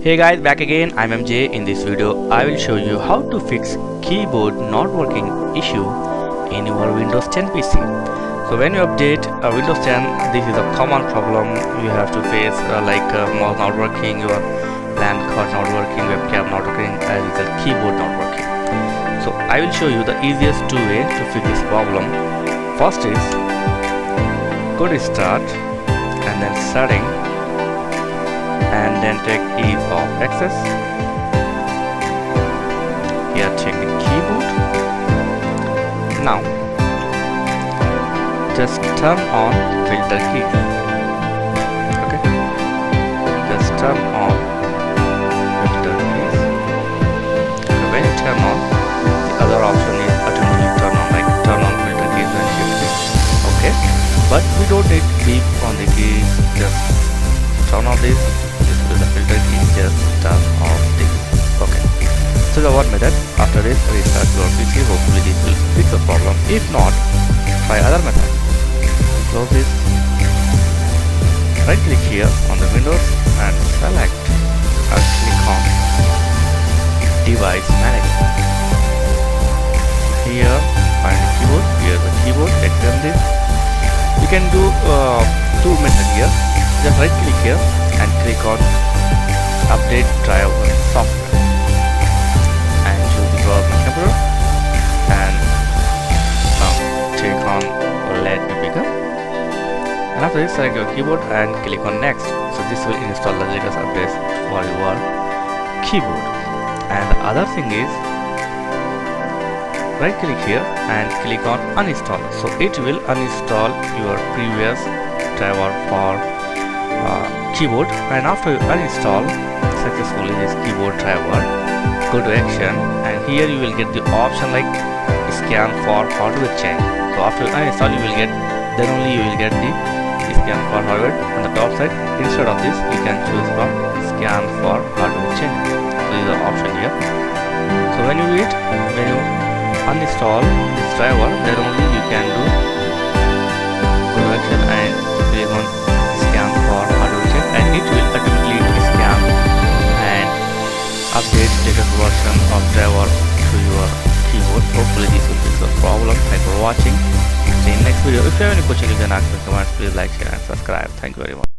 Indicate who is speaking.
Speaker 1: Hey guys, back again. I'm MJ. In this video I will show you how to fix keyboard not working issue in your Windows 10 PC. So when you update Windows 10, this is a common problem you have to face, mouse not working, your LAN card not working, webcam not working, as well as keyboard not working. So I will show you the easiest two way to fix this problem. First is go to start and then setting, and then take ease of access. Here check the keyboard. Now just turn on filter key. Okay, just turn on filter keys. Okay, when you turn on, the other option is automatically turn on, like turn on filter keys and shift it. Okay, but we don't need beep on the keys, just turn on this. The filter key, just turn off this. Okay, so the one method. After this, restart your PC. Hopefully this will fix the problem. If not, try other method. Close this, right click here on the Windows and select or click on device manager. Here find the keyboard. Here the keyboard, extend this. You can do two methods here. Just right click here and click on update driver software and choose the browse my computer, and now click on let me pick up, and after this select your keyboard and click on next. So this will install the latest updates for your keyboard. And the other thing is right click here and click on uninstall. So it will uninstall your previous driver for keyboard. And after you uninstall successfully this keyboard driver, go to action, and here you will get the option like scan for hardware change. So after you uninstall, you will get, then only you will get the scan for hardware on the top side. Instead of this, you can choose from scan for hardware change. So this is the option here. So when you uninstall this driver, then only you can do go to action and click on scan for hardware change, and it will automatically scan and update latest version of driver to your keyboard. Hopefully this will fix the problem. Thanks for watching. See you in next video. If you have any question, you can ask me in comments. Please like, share and subscribe. Thank you very much.